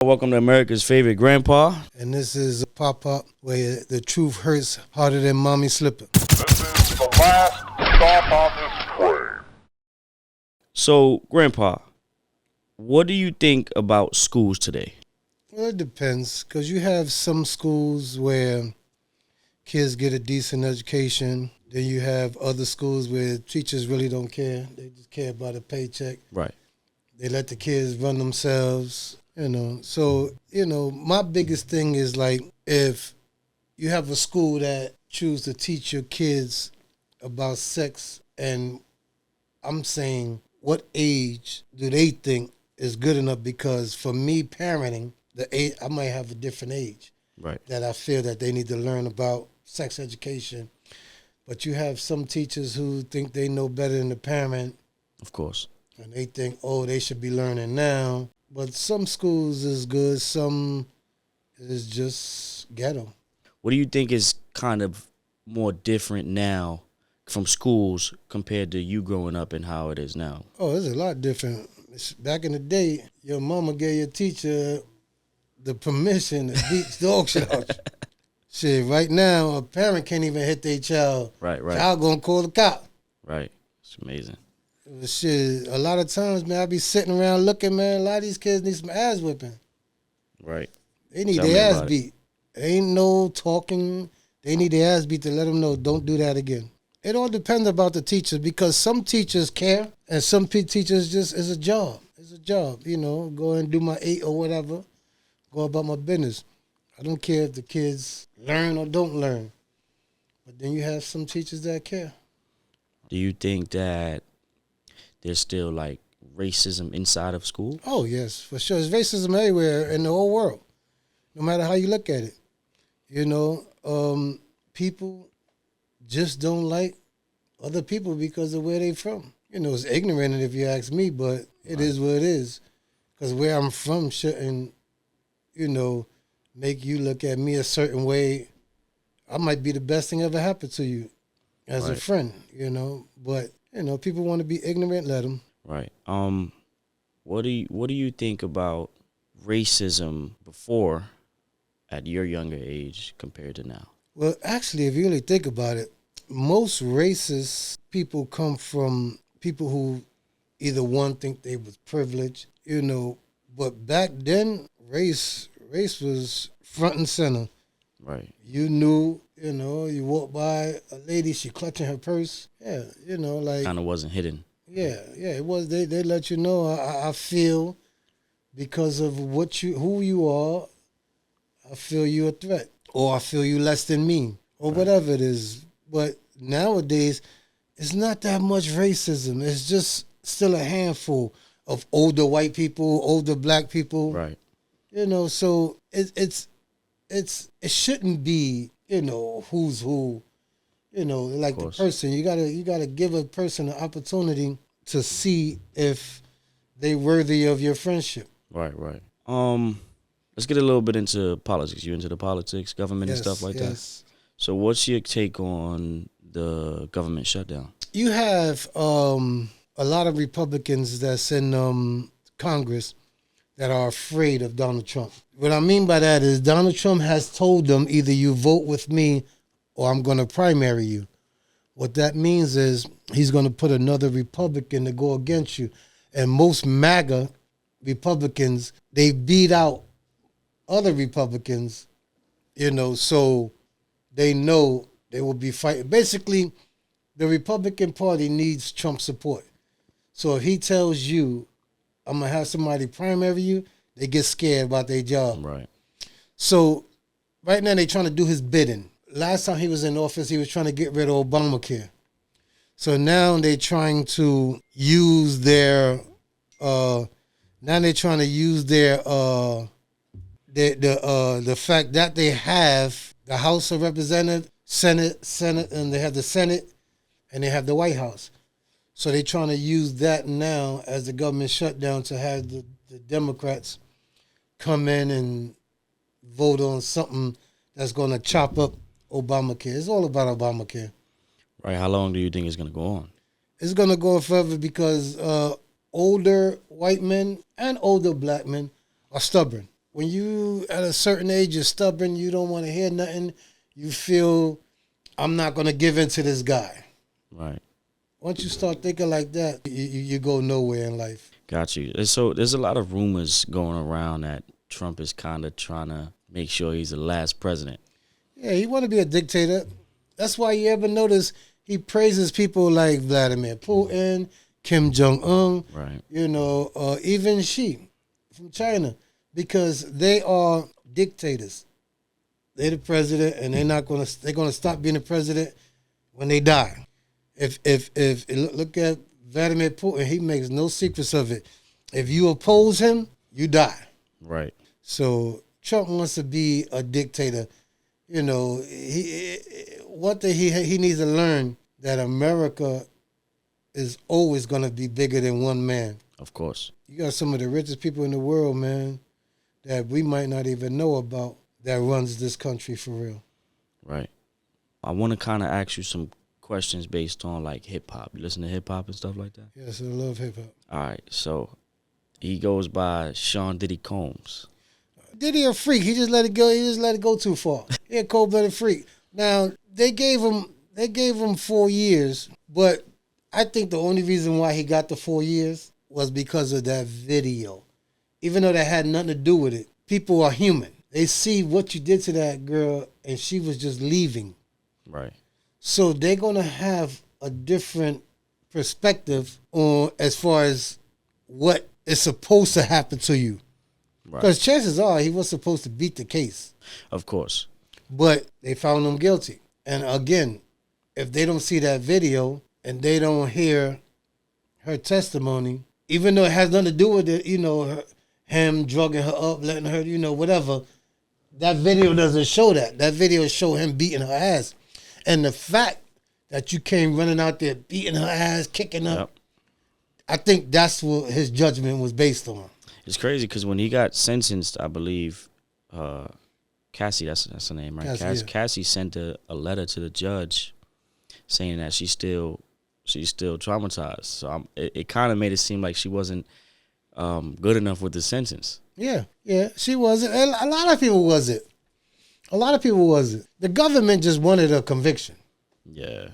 Welcome to America's favorite grandpa. And this is a pop-up where the truth hurts harder than mommy slipping. This is the last stop on this train. So, grandpa, what do you think about schools today? Well, it depends, because you have some schools where kids get a decent education. Then you have other schools where teachers really don't care. They just care about a paycheck. Right. They let the kids run themselves, So, my biggest thing is like if you have a school that choose to teach your kids about sex, and I'm saying what age do they think is good enough? Because for me, parenting, I might have a different age. Right. That I feel that they need to learn about sex education. But you have some teachers who think they know better than the parent. Of course. And they think, they should be learning now. But some schools is good, some is just ghetto. What do you think is kind of more different now from schools compared to you growing up and how it is now? Oh, it's a lot different. Back in the day, your mama gave your teacher the permission to beat the dog shit out you. Shit, right now, a parent can't even hit their child. Right. Child gonna call the cop. Right. It's amazing. Shit, a lot of times, man, I be sitting around looking, man, a lot of these kids need some ass whipping. Right. They need Tell me their ass about it. beat. Ain't no talking. They need their ass beat to let them know, don't do that again. It all depends about the teachers, because some teachers care and some teachers just is a job. It's a job, go and do my 8 or whatever, go about my business. I don't care if the kids learn or don't learn. But then you have some teachers that care. Do you think that there's still like racism inside of school? Oh, yes, for sure. There's racism everywhere in the whole world, no matter how you look at it. People just don't like other people because of where they from. It's ignorant if you ask me, but it is what it is. Because where I'm from shouldn't, make you look at me a certain way. I might be the best thing ever happened to you as a friend, But, people want to be ignorant, let them. Right. What do you think about racism before, at your younger age, compared to now? Well, actually, if you really think about it, most racist people come from people who either one think they was privileged, but back then race was front and center. Right. You knew, you walk by a lady, she clutching her purse. Yeah, like Kind of wasn't hidden. Yeah, it was. They let you know. I feel because of who you are, I feel you a threat, or I feel you less than me, or whatever it is. But nowadays, it's not that much racism. It's just still a handful of older white people, older black people. Right. So it shouldn't be, who's who. Like the person. You gotta give a person an opportunity to see if they worthy of your friendship. Right. Let's get a little bit into politics. You into the politics, government, and stuff like that? So what's your take on the government shutdown? You have a lot of Republicans that's in Congress that are afraid of Donald Trump. What I mean by that is Donald Trump has told them either you vote with me or I'm going to primary you. What that means is he's going to put another Republican to go against you. And most MAGA Republicans, they beat out other Republicans, so they know they will be fighting. Basically, the Republican Party needs Trump support. So if he tells you, I'm going to have somebody primary you, they get scared about their job. Right. So right now they're trying to do his bidding. Last time he was in office, he was trying to get rid of Obamacare. So now they're trying to use their the fact that they have the House of Representatives, Senate, and they have the Senate, and they have the White House. So they're trying to use that now as the government shutdown to have the Democrats come in and vote on something that's going to chop up Obamacare. It's all about Obamacare. Right. How long do you think it's going to go on? It's going to go on forever because older white men and older black men are stubborn. when you at a certain age, you're stubborn, you don't want to hear nothing, you feel, I'm not going to give in to this guy. Right. Once you start thinking like that, you go nowhere in life. Got you. And so there's a lot of rumors going around that Trump is kind of trying to make sure he's the last president. Yeah, he want to be a dictator. That's why you ever notice he praises people like Vladimir Putin, Kim Jong-un, Right. you know, even Xi from China, because they are dictators. They're the president, and they're gonna stop being the president when they die. If look at Vladimir Putin, he makes no secrets of it. If you oppose him, you die. Right. So Trump wants to be a dictator. You know, one thing he needs to learn, that America is always going to be bigger than one man. Of course. You got some of the richest people in the world, man, that we might not even know about, that runs this country for real. Right. I want to kind of ask you some questions based on like hip hop. You listen to hip hop and stuff like that? Yes, I love hip hop. All right. So he goes by Sean Diddy Combs. Diddy a freak. He just let it go. He just let it go too far. He a cold-blooded freak. Now they gave him 4 years, but I think the only reason why he got the 4 years was because of that video. Even though that had nothing to do with it, people are human. They see what you did to that girl, and she was just leaving. Right. So they're gonna have a different perspective on as far as what is supposed to happen to you. Because chances are he was supposed to beat the case. Of course. But they found him guilty. And again, if they don't see that video and they don't hear her testimony, even though it has nothing to do with it, you know, him drugging her up, letting her, you know, whatever, that video doesn't show that. That video show him beating her ass. And the fact that you came running out there beating her ass, kicking her, Yep. I think that's what his judgment was based on. It's crazy because when he got sentenced, I believe, Cassie, that's her name, right? Cassie sent a letter to the judge saying that she's still traumatized. So it kind of made it seem like she wasn't good enough with the sentence. Yeah, she wasn't. And a lot of people wasn't. The government just wanted a conviction. Yeah.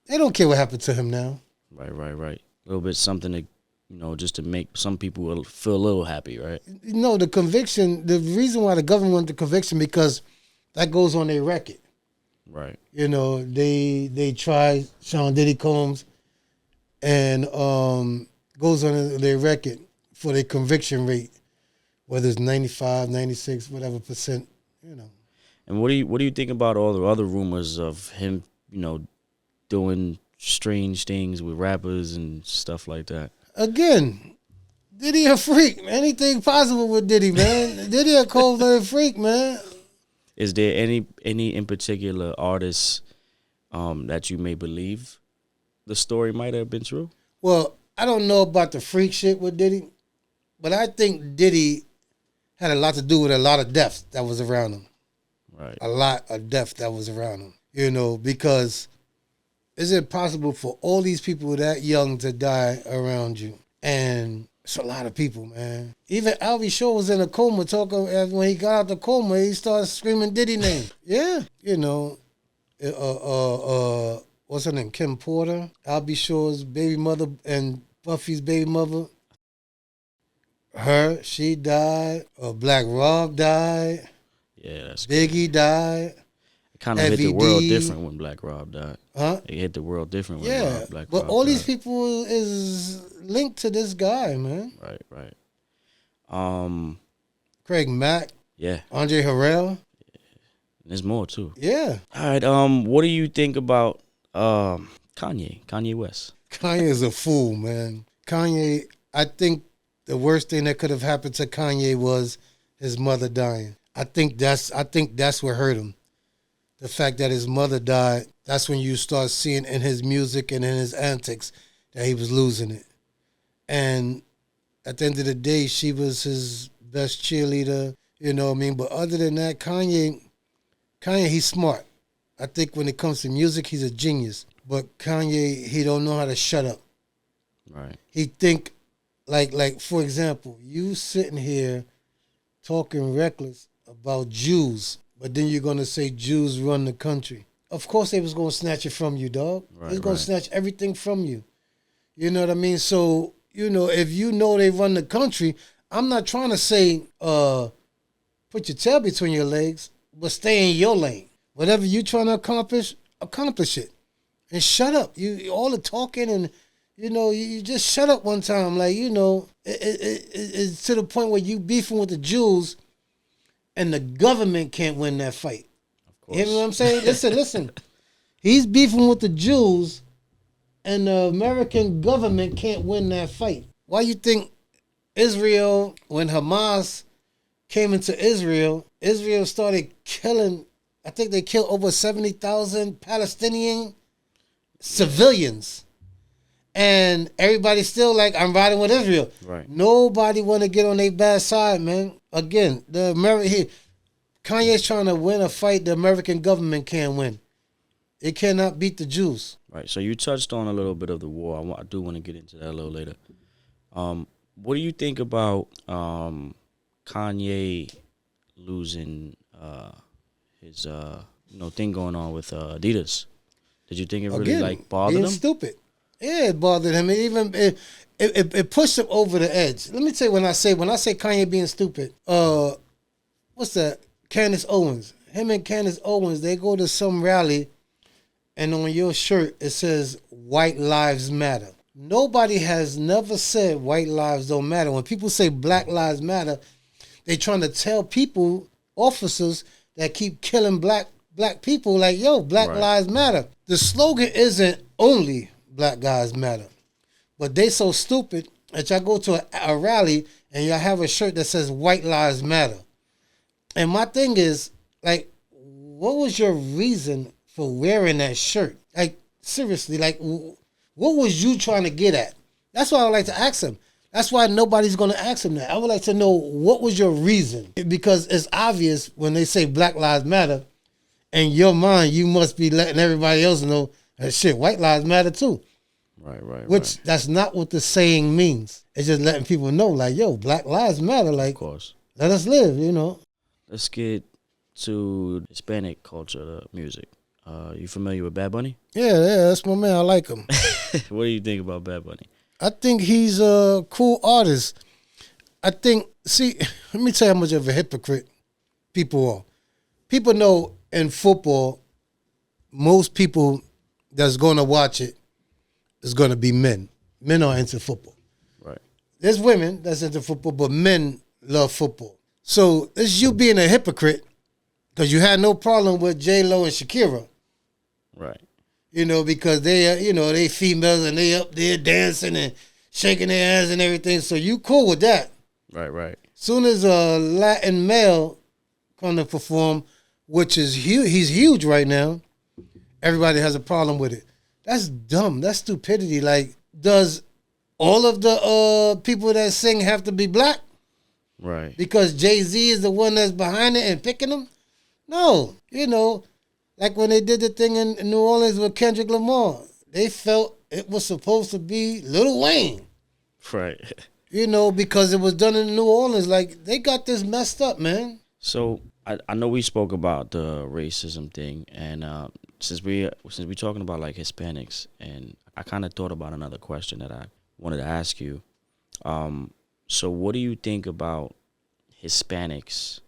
They don't care what happened to him now. Right. A little bit something to, just to make some people feel a little happy, right? No, the conviction, the reason why the government wanted the conviction, because that goes on their record. Right. They tried Sean Diddy Combs and goes on their record for their conviction rate, whether it's 95, 96, whatever percent, And what do you think about all the other rumors of him, doing strange things with rappers and stuff like that? Again, Diddy a freak. Anything possible with Diddy, man. Diddy a cold-blooded freak, man. Is there any in particular artists that you may believe the story might have been true? Well, I don't know about the freak shit with Diddy, but I think Diddy had a lot to do with a lot of deaths that was around him. Right. A lot of death that was around him. Because is it possible for all these people that young to die around you? And it's a lot of people, man. Even Albie Shaw was in a coma talking. When he got out the coma, he started screaming Diddy name. Yeah. What's her name? Kim Porter, Albie Shaw's baby mother and Buffy's baby mother. She died. Black Rob died. Yeah, that's Biggie good. died. It kind of hit the world FED. different when Black Rob died. Huh? It hit the world different when Black Rob but all died. these people is linked to this guy, man. Right. Craig Mack. Yeah. Andre Harrell. There's more too. Yeah. All right. What do you think about Kanye West? Kanye is a fool, man. Kanye, I think the worst thing that could have happened to Kanye was his mother dying. I think that's what hurt him. The fact that his mother died, that's when you start seeing in his music and in his antics that he was losing it. And at the end of the day, she was his best cheerleader, you know what I mean? But other than that, Kanye, he's smart. I think when it comes to music, he's a genius. But Kanye, he don't know how to shut up. Right. He think, like for example, you sitting here talking reckless about Jews, but then you're gonna say Jews run the country. Of course they was gonna snatch it from you, dog. They was gonna snatch everything from you. You know what I mean? So, if you know they run the country, I'm not trying to say put your tail between your legs, but stay in your lane. Whatever you trying to accomplish it. And shut up. You all the talking and you just shut up one time. Like, it's to the point where you beefing with the Jews and the government can't win that fight. Of course. You know what I'm saying? Listen. He's beefing with the Jews and the American government can't win that fight. Why you think Israel, when Hamas came into Israel started killing, I think they killed over 70,000 Palestinian civilians. And everybody's still like, I'm riding with Israel. Right. Nobody want to get on their bad side, man. Again, Kanye's trying to win a fight the American government can't win. It cannot beat the Jews. Right. So you touched on a little bit of the war. I do want to get into that a little later. What do you think about Kanye losing his thing going on with Adidas? Did you think it really bothered him? Stupid. Yeah, it bothered him. It pushed him over the edge. Let me tell you, when I say Kanye being stupid, what's that? Candace Owens. Him and Candace Owens, they go to some rally, and on your shirt it says "White Lives Matter." Nobody has never said white lives don't matter. When people say Black Lives Matter, they trying to tell people, officers that keep killing black people, like, yo, Black Lives Matter. The slogan isn't only Black Lives Matter, but they so stupid that y'all go to a rally and y'all have a shirt that says White Lives Matter. And my thing is, like, what was your reason for wearing that shirt? Like, seriously, like, what was you trying to get at? That's what I would like to ask him. That's why nobody's going to ask him that. I would like to know, what was your reason? Because it's obvious when they say Black Lives Matter, in your mind, you must be letting everybody else know that shit, white lives matter too. Right. Which that's not what the saying means. It's just letting people know, like, yo, Black Lives Matter. Like, of course. Let us live, Let's get to Hispanic culture, the music. You familiar with Bad Bunny? Yeah, that's my man. I like him. What do you think about Bad Bunny? I think he's a cool artist. Let me tell you how much of a hypocrite people are. People know in football, most people that's going to watch it is going to be men. Men are into football. Right. There's women that's into football, but men love football. So it's you being a hypocrite because you had no problem with J-Lo and Shakira. Right. Because they females and they up there dancing and shaking their ass and everything. So you cool with that. Right. Soon as a Latin male come to perform, which is huge, he's huge right now, everybody has a problem with it. That's dumb. That's stupidity. Like, does all of the people that sing have to be black? Right. Because Jay-Z is the one that's behind it and picking them? No. Like when they did the thing in New Orleans with Kendrick Lamar, they felt it was supposed to be Lil Wayne. Right. Because it was done in New Orleans. Like, they got this messed up, man. So I know we spoke about the racism thing, and since we talking about like Hispanics, and I kind of thought about another question that I wanted to ask you. So what do you think about Hispanics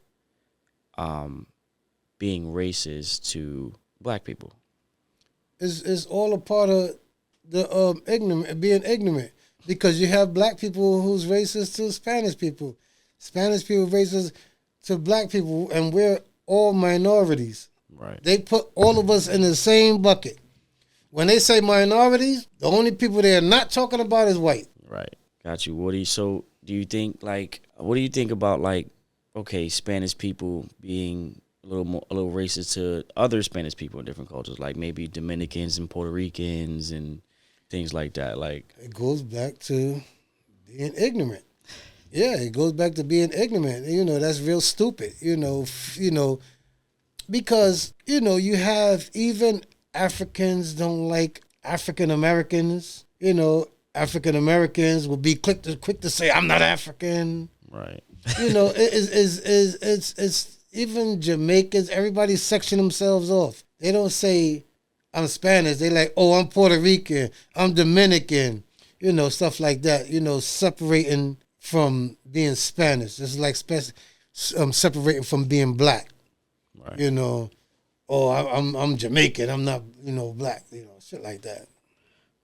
being racist to black people? It's all a part of the being ignorant. Because you have black people who's racist to Spanish people. Spanish people racist to black people, and we're all minorities. Right. They put all of us in the same bucket. When they say minorities, the only people they're not talking about is white. Right. Got you, Woody. So do you think, what do you think about, Spanish people being a little racist to other Spanish people in different cultures, like maybe Dominicans and Puerto Ricans and things like that? It goes back to being ignorant. Yeah, it goes back to being ignorant. That's real stupid. Because you have even Africans don't like African Americans. African Americans will be quick to say, I'm not African. Right. You know, it's even Jamaicans. Everybody section themselves off. They don't say I'm Spanish. They like, oh, I'm Puerto Rican. I'm Dominican. You know, stuff like that. You know, separating from being Spanish. It's like separating from being black. Right. You know, oh, I'm Jamaican. I'm not, you know, black. You know, shit like that.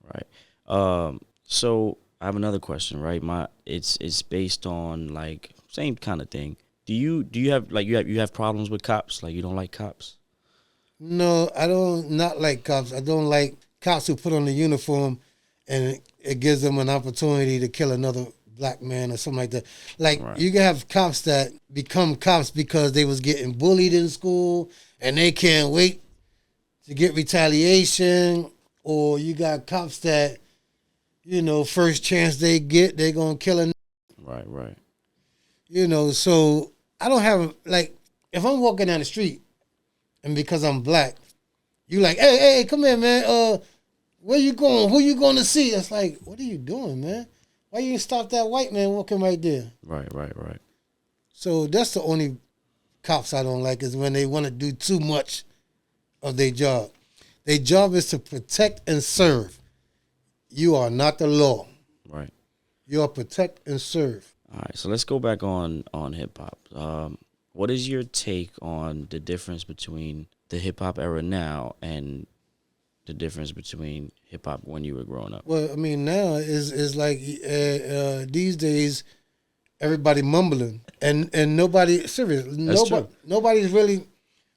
Right. So I have another question. Right. It's based on like same kind of thing. Do you have like you have problems with cops? Like you don't like cops? No, I don't not like cops. I don't like cops who put on the uniform and it gives them an opportunity to kill another black man or something like that. Like Right. you can have cops that become cops because they was getting bullied in school and they can't wait to get retaliation, or you got cops that, you know, first chance they get, they gonna kill a. Right. You know, so I don't have like if I'm walking down the street and because I'm black, you like, hey, come here, man. Where you going? Who you going to see? It's like, what are you doing, man? Why you stop that white man walking right there? Right. So that's the only cops I don't like, is when they want to do too much of their job. Their job is to protect and serve. You are not the law. Right. You are protect and serve. All right. So let's go back on hip hop. What is your take on the difference between the hip hop era now and the difference between hip hop when you were growing up? Well, I mean, now is like these days, everybody mumbling and nobody serious. Nobody's really,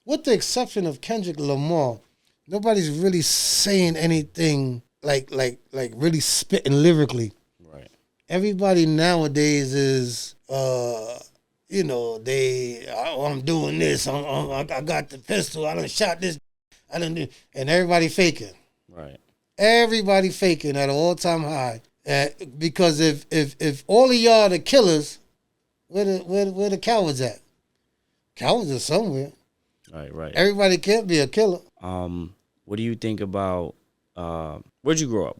with the exception of Kendrick Lamar, nobody's really saying anything like really spitting lyrically. Right. Everybody nowadays is, you know, I'm doing this. I got the pistol. I done shot this. I done do, and everybody faking. Right. Everybody faking at an all-time high. Because if all of y'all the killers, where the cowards at? Cowards are somewhere. Right. Everybody can't be a killer. What do you think about where'd you grow up?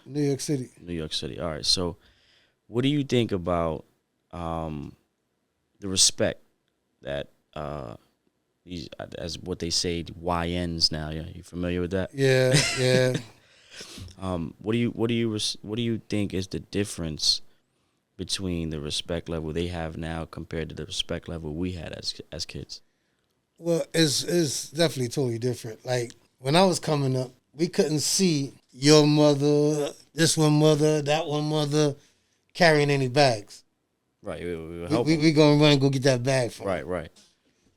New York City. New York City. All right. So what do you think about the respect that these, as what they say, YNs now? Yeah, you familiar with that? Yeah. What do you think is the difference between the respect level they have now compared to the respect level we had as kids? Well, it's definitely totally different. Like when I was coming up, we couldn't see your mother, this one mother, that one mother carrying any bags. Right. We gonna run and go get that bag from them. Right.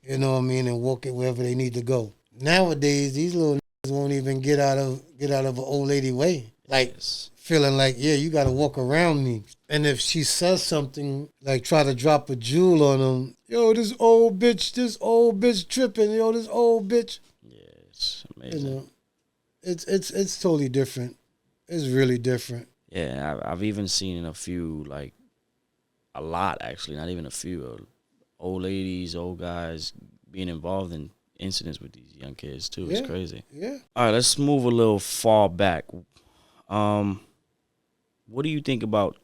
You know what I mean, and walk it wherever they need to go. Nowadays, these little niggas won't even get out of an old lady way. Like feeling like, yeah, you got to walk around me. And if she says something like try to drop a jewel on them, yo, this old bitch tripping, yo, this old bitch. Yeah, it's amazing. You know, it's totally different. It's really different. Yeah, I've even seen a lot actually, not even a few. Old ladies, old guys being involved in incidents with these young kids too. It's crazy. Yeah. All right, let's move a little far back. What do you think about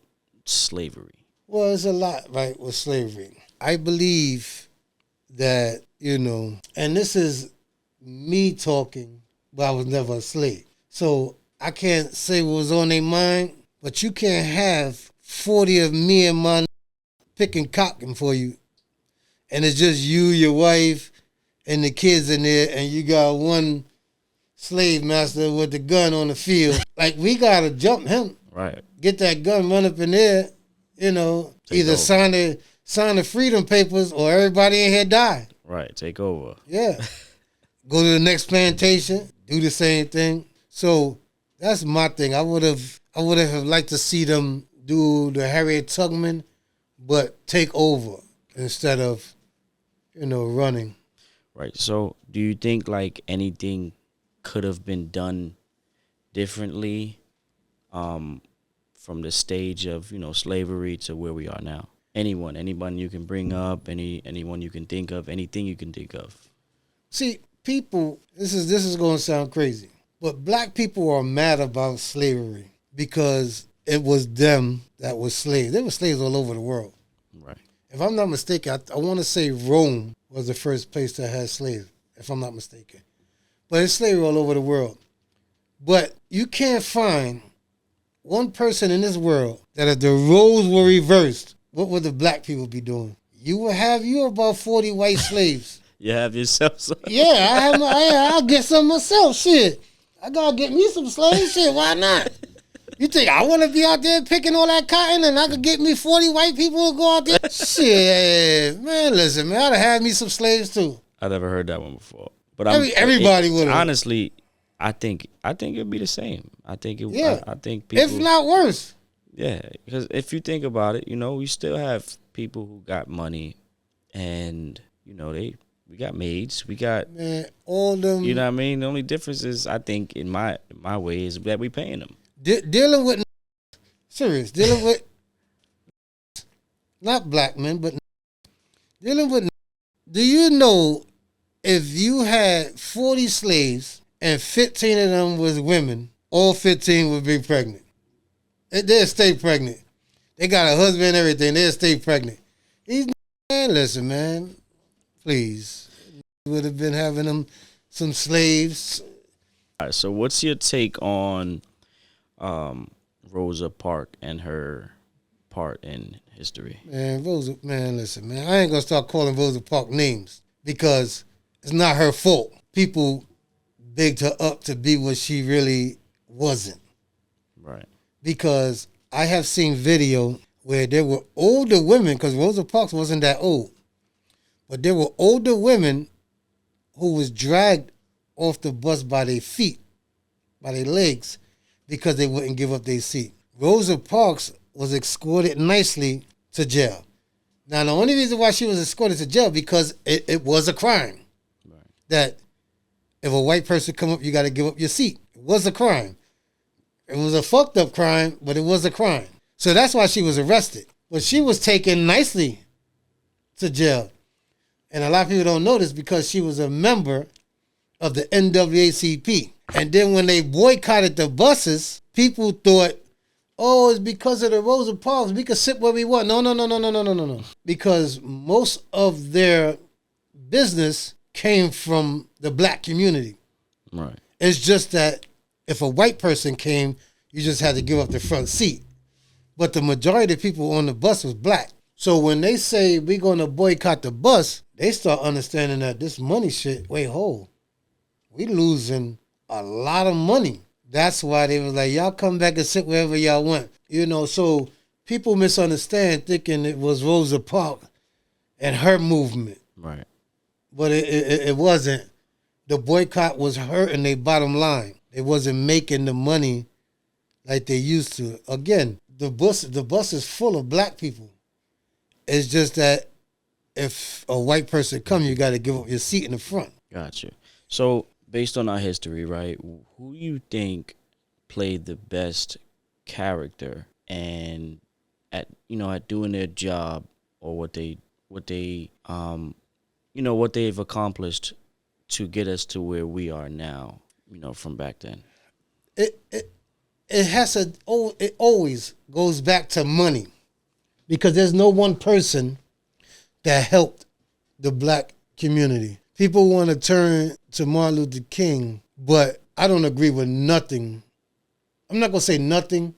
slavery? Well, it's a lot, right, with slavery. I believe that, you know, and this is me talking, but I was never a slave. So I can't say what was on their mind, but you can't have 40 of me and my picking cotton for you. And it's just you, your wife, and the kids in there, and you got one slave master with the gun on the field. Like, we got to jump him. Right. Get that gun, run up in there, you know, either sign the freedom papers or everybody in here die. Right, take over. Yeah. Go to the next plantation, do the same thing. So that's my thing. I would have liked to see them do the Harriet Tubman, but take over instead of, you know, running. Right. So do you think like anything could have been done differently from the stage of, you know, slavery to where we are now? Anyone you can bring up, anyone you can think of, anything you can think of. See, people, this is going to sound crazy, but black people are mad about slavery because it was them that was slaves. They were slaves all over the world. Right. If I'm not mistaken, I want to say Rome was the first place that had slaves, if I'm not mistaken. But it's slavery all over the world. But you can't find one person in this world that if the roles were reversed, what would the black people be doing? You would have about 40 white slaves. You have yourself some. Yeah, I'll get some myself. Shit. I gotta get me some slaves. Shit, why not? You think I want to be out there picking all that cotton and I could get me 40 white people to go out there? Shit, man, listen, man, I'd have had me some slaves too. I never heard that one before. But everybody would have. Honestly, I think it'd be the same. I think I think people, if not worse. Yeah, because if you think about it, we still have people who got money, and we got maids, we got all them. You know what I mean? The only difference is, I think, in my way, is that we paying them. Dealing with not black men, but dealing with. Do you know if you had 40 slaves and 15 of them was women, all 15 would be pregnant? They'll stay pregnant. They got a husband and everything. They'll stay pregnant. Listen, man, please. Would have been having them some slaves. All right, so what's your take on Rosa Parks and her part in history? Man, listen, man. I ain't gonna start calling Rosa Parks names because it's not her fault. People bigged her up to be what she really wasn't. Right. Because I have seen video where there were older women, because Rosa Parks wasn't that old, but there were older women who was dragged off the bus by their feet, by their legs, because they wouldn't give up their seat. Rosa Parks was escorted nicely to jail. Now, the only reason why she was escorted to jail, because it was a crime. Right. That if a white person come up, you got to give up your seat. It was a crime. It was a fucked up crime, but it was a crime. So that's why she was arrested. But she was taken nicely to jail. And a lot of people don't know this because she was a member of the NAACP. And then when they boycotted the buses, people thought, oh, it's because of the Rosa Parks. We can sit where we want. No. Because most of their business came from the black community. Right. It's just that if a white person came, you just had to give up the front seat. But the majority of people on the bus was black. So when they say we're going to boycott the bus, they start understanding that this money shit, we losing a lot of money. That's why they was like, y'all come back and sit wherever y'all want. So people misunderstand thinking it was Rosa Parks and her movement. Right. But it wasn't. The boycott was hurting their bottom line. They wasn't making the money like they used to. Again, the bus is full of black people. It's just that if a white person come, you got to give up your seat in the front. Gotcha. So based on our history, right, who you think played the best character and at doing their job, or what they've accomplished to get us to where we are now, from back then? It always goes back to money, because there's no one person that helped the black community. People want to turn to Martin Luther King, but I don't agree with nothing. I'm not going to say nothing.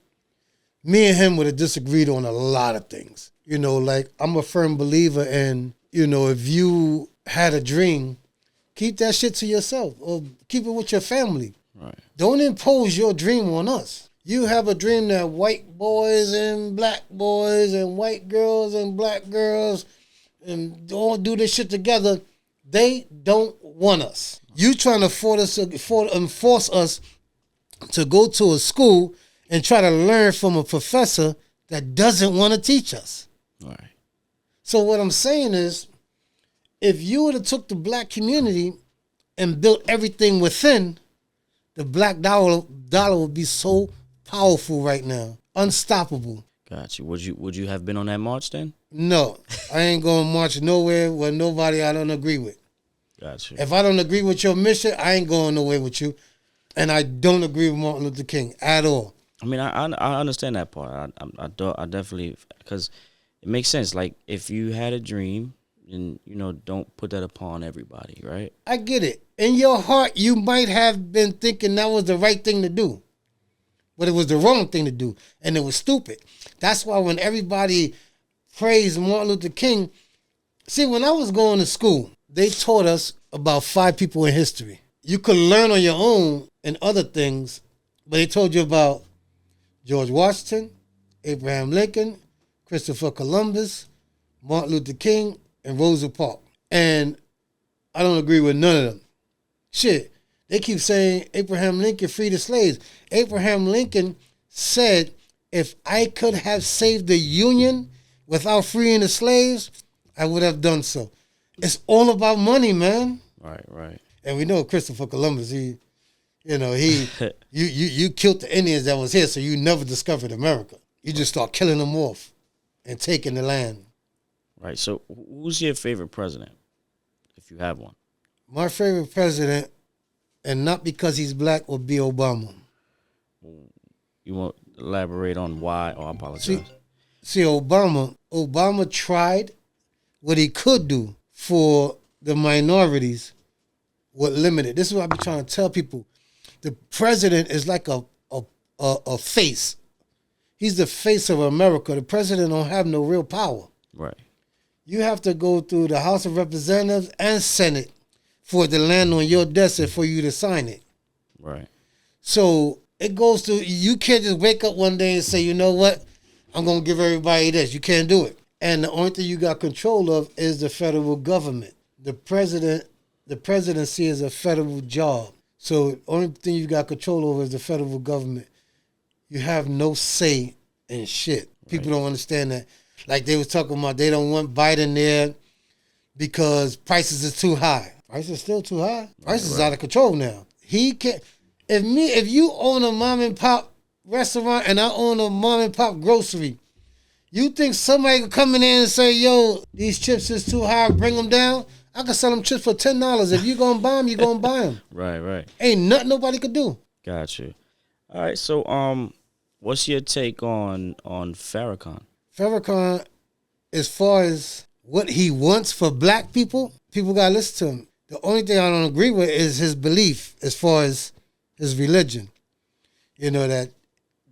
Me and him would have disagreed on a lot of things. I'm a firm believer in, if you had a dream, keep that shit to yourself or keep it with your family. Right. Don't impose your dream on us. You have a dream that white boys and black boys and white girls and black girls and all do this shit together. They don't want us. You trying to force us to go to a school and try to learn from a professor that doesn't want to teach us. All right. So what I'm saying is, if you would have took the black community and built everything within, the black dollar would be so powerful right now, unstoppable. Gotcha. Would you have been on that march then? No, I ain't going to march nowhere with nobody I don't agree with. Gotcha. If I don't agree with your mission, I ain't going nowhere with you. And I don't agree with Martin Luther King at all. I mean, I understand that part. I definitely, because it makes sense. Like if you had a dream, then don't put that upon everybody, right? I get it. In your heart, you might have been thinking that was the right thing to do, but it was the wrong thing to do, and it was stupid. That's why when everybody praised Martin Luther King, see, when I was going to school, they taught us about 5 people in history. You could learn on your own and other things, but they told you about George Washington, Abraham Lincoln, Christopher Columbus, Martin Luther King, and Rosa Parks. And I don't agree with none of them. Shit, they keep saying Abraham Lincoln freed the slaves. Abraham Lincoln said, if I could have saved the Union without freeing the slaves, I would have done so. It's all about money, man. Right. And we know Christopher Columbus, you killed the Indians that was here, so you never discovered America. You just start killing them off and taking the land. Right. So who's your favorite president, if you have one? My favorite president, and not because he's black, would be Obama. You want to elaborate on why? Oh, I apologize. See, Obama tried what he could do for the minorities with limited. This is what I be trying to tell people. The president is like a face. He's the face of America. The president don't have no real power. Right. You have to go through the House of Representatives and Senate for it to land on your desk and for you to sign it. Right. So it goes to, you can't just wake up one day and say, you know what, I'm going to give everybody this. You can't do it. And the only thing you got control of is the federal government. The presidency is a federal job. So the only thing you got control over is the federal government. You have no say in shit. People don't understand that. Like they was talking about, they don't want Biden there because prices is too high. Prices is still too high. Prices is out of control now. He can't. If you own a mom and pop restaurant and I own a mom and pop grocery, you think somebody could come in there and say, yo, these chips is too high, bring them down? I can sell them chips for $10. If you gonna buy them, you gonna buy them. Right. Ain't nothing nobody could do. Got you. All right. So, what's your take on Farrakhan? Farrakhan, as far as what he wants for black people gotta listen to him. The only thing I don't agree with is his belief as far as his religion. You know, that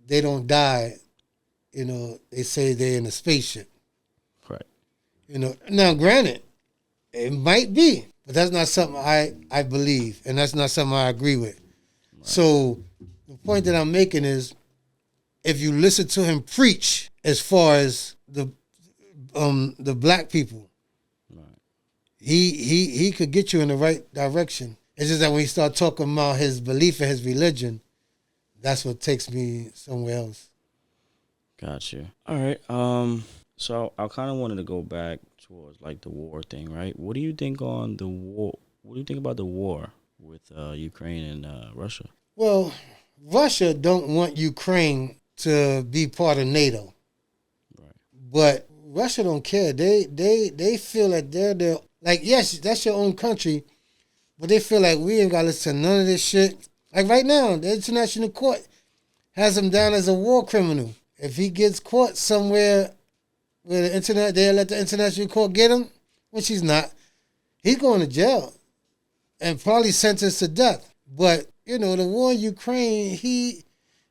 they don't die. You know, they say they're in a spaceship. Right. You know, now granted, it might be, but that's not something I believe, and that's not something I agree with. Right. So the point that I'm making is, if you listen to him preach as far as the black people, right, he could get you in the right direction. It's just that when he start talking about his belief and his religion, that's what takes me somewhere else. Got you. All right. So I kind of wanted to go back towards like the war thing, right? What do you think on the war? What do you think about the war with Ukraine and Russia? Well, Russia don't want Ukraine to be part of NATO, right? But Russia don't care. They feel like they're like, yes, that's your own country, but they feel like we ain't got to listen to none of this shit. Like right now, the International Court has him down as a war criminal. If he gets caught somewhere where they'll let the International Court get him, which he's not, he's going to jail and probably sentenced to death. But, you know, the war in Ukraine, he's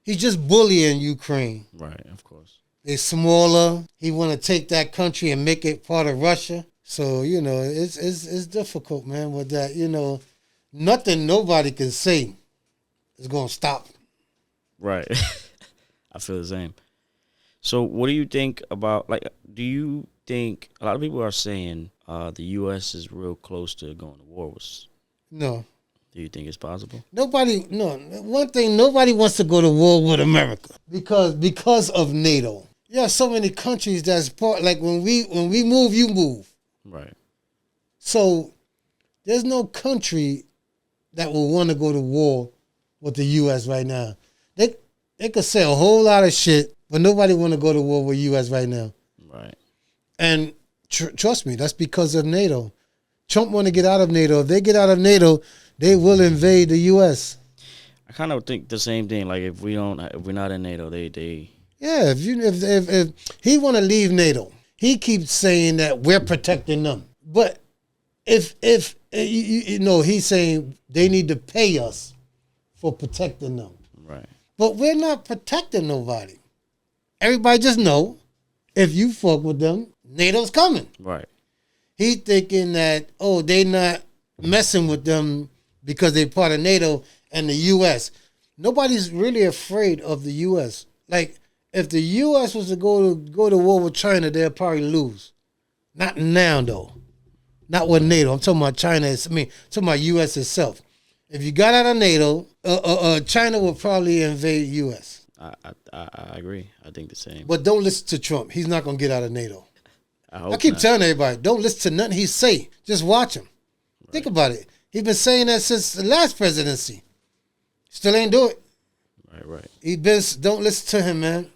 just bullying Ukraine. Right, of course. They're smaller. He want to take that country and make it part of Russia. So, you know, it's difficult, man, with that. You know, nothing nobody can say is going to stop. Right. I feel the same. So what do you think about, like, do you think, a lot of people are saying the U.S. is real close to going to war with us? No. Do you think it's possible? No. One thing, nobody wants to go to war with America because of NATO. You have so many countries that's part, like when we move, you move. Right. So there's no country that will want to go to war with the U.S. right now. They could say a whole lot of shit, but nobody want to go to war with U.S. right now. Right. And trust me, that's because of NATO. Trump want to get out of NATO. If they get out of NATO, they will invade the U.S. I kind of think the same thing. Like if we're not in NATO, they. Yeah, if he want to leave NATO, he keeps saying that we're protecting them. But if you know, he's saying they need to pay us for protecting them. Right. But we're not protecting nobody. Everybody just know if you fuck with them, NATO's coming. Right. He thinking that, oh, they not messing with them because they're part of NATO and the U.S. Nobody's really afraid of the U.S. Like, if the U.S. was to go to war with China, they'll probably lose. Not now, though. Not with NATO. I'm talking about China. I'm talking about U.S. itself. If you got out of NATO, China will probably invade U.S. I agree. I think the same. But don't listen to Trump. He's not going to get out of NATO. I keep not. telling everybody, don't listen to nothing he say. Just watch him. Right. Think about it. He's been saying that since the last presidency. Still ain't do it. Right. Don't listen to him, man.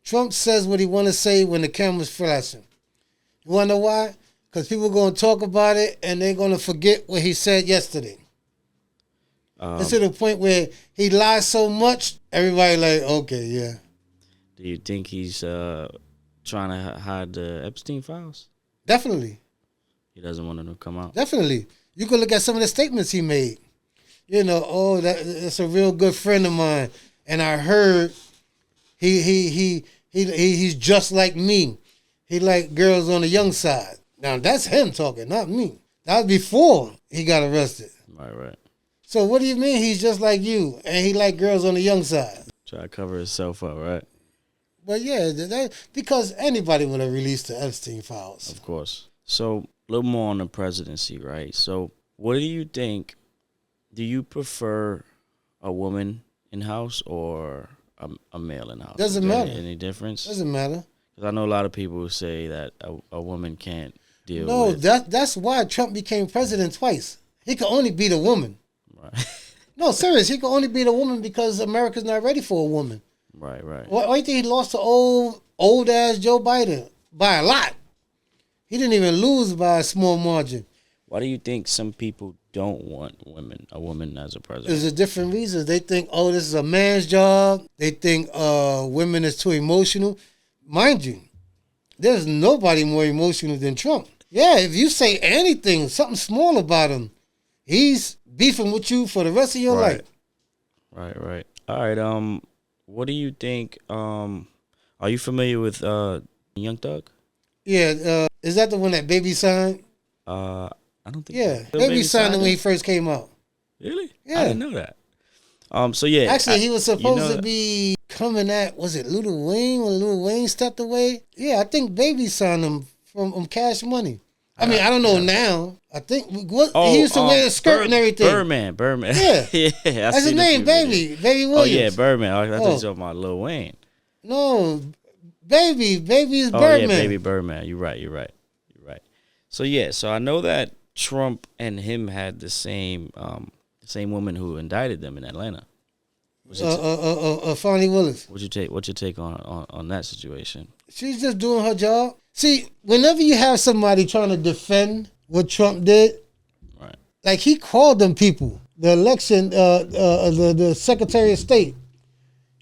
Trump says what he want to say when the camera's flashing. You want to know why? Because people are going to talk about it and they're going to forget what he said yesterday. It's to the point where he lies so much, everybody like, okay, yeah. Do you think he's trying to hide the Epstein files? Definitely. He doesn't want them to come out? Definitely. You can look at some of the statements he made. You know, oh, that's a real good friend of mine. And I heard he's just like me. He like girls on the young side. Now, that's him talking, not me. That was before he got arrested. Right. So what do you mean he's just like you and he like girls on the young side? Try to cover himself up, right? But yeah, because anybody would have released the Epstein files. Of course. So a little more on the presidency, right? So what do you think? Do you prefer a woman in house or a male in house? Doesn't matter. Any difference? Doesn't matter. Because I know a lot of people who say that a woman can't deal with. No, that's why Trump became president twice. He could only beat a woman. Right. No, serious. He could only beat a woman because America's not ready for a woman. Right. Why do you think he lost to old ass Joe Biden by a lot? He didn't even lose by a small margin. Why do you think some people don't want a woman as a president? There's a different reasons. They think, oh, this is a man's job. They think women is too emotional. Mind you, there's nobody more emotional than Trump. Yeah, if you say anything, something small about him, he's beefing with you for the rest of your life. Right. All right. What do you think? Are you familiar with Young Thug? Yeah. Is that the one that Baby signed? I don't think. Yeah, Baby signed him when he first came out. Really? Yeah. I didn't know that. So yeah. Actually, he was supposed to be coming at, was it Lil Wayne when Lil Wayne stepped away? Yeah, I think Baby signed him from Cash Money. I mean, I don't know now. I think he used to wear a skirt and everything. Birdman. Yeah. Yeah. That's his name, Baby Williams. Oh yeah, Birdman. I thought you were talking about Lil Wayne. No, Baby is Birdman. Oh yeah, Baby Birdman. You're right. So yeah, so I know that Trump and him had the same woman who indicted them in Atlanta. Fonnie Willis. What's your take on that situation? She's just doing her job. See, whenever you have somebody trying to defend what Trump did, right? Like he called them people, the election, the Secretary of State,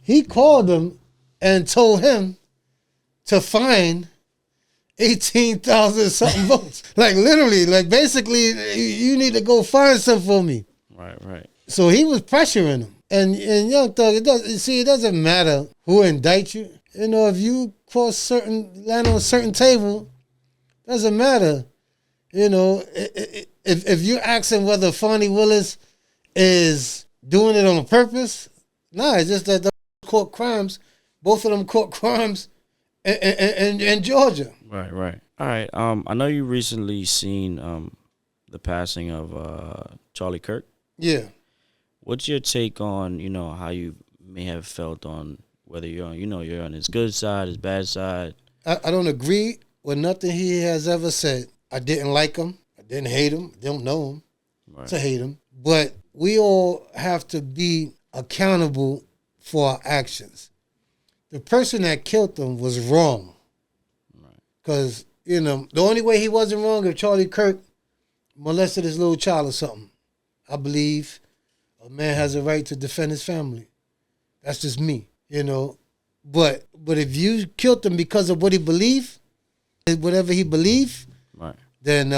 he called them and told him to find 18,000 something votes. Like literally, like basically, you need to go find some for me. Right. So he was pressuring him. And Young Thug, it doesn't matter who indict you. You know, if you land on a certain table, doesn't matter. You know, if you're asking whether Fonnie Willis is doing it on purpose, it's just that both of them court crimes in Georgia. Right. All right. I know you recently seen the passing of Charlie Kirk. Yeah. What's your take on, how you may have felt on whether you're on his good side, his bad side? I don't agree with nothing he has ever said. I didn't like him. I didn't hate him. I don't know him to hate him. But we all have to be accountable for our actions. The person that killed him was wrong. Because, the only way he wasn't wrong if Charlie Kirk molested his little child or something. I believe a man has a right to defend his family. That's just me, But if you killed him because of what he believed, whatever he believed, Right. then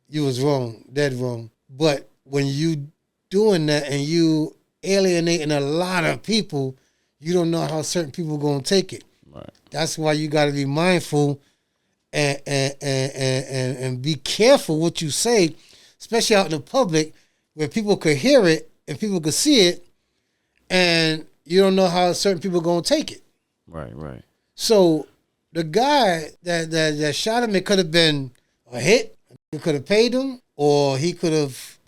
you was wrong, dead wrong. But when you doing that and you alienating a lot of people, you don't know how certain people gonna take it. Right. That's why you got to be mindful and be careful what you say, especially out in the public where people could hear it and people could see it, and you don't know how certain people gonna take it. Right. Right. So the guy that shot him, it could have been a hit. He could have paid him, or he could have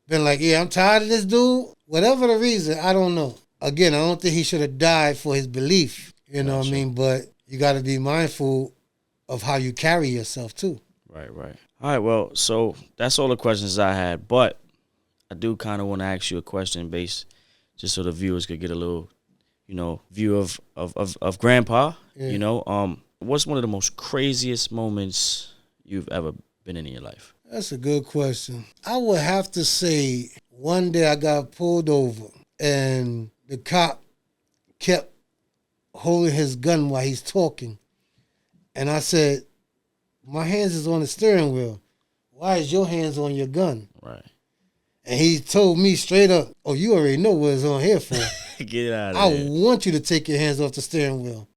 been like, yeah, I'm tired of this dude. Whatever the reason, I don't know. Again, I don't think he should have died for his belief. You know what I mean? But you got to be mindful of how you carry yourself too. Right. Right. All right. Well, so that's all the questions I had, but I do kind of want to ask you a question based, just so the viewers could get a little, view of Grandpa. Yeah. What's one of the most craziest moments you've ever been in your life? That's a good question. I would have to say one day I got pulled over and the cop kept holding his gun while he's talking. And I said, my hands is on the steering wheel. Why is your hands on your gun? Right. And he told me straight up, oh, you already know what it's on here for. Get out of I there. want you to take your hands off the steering wheel.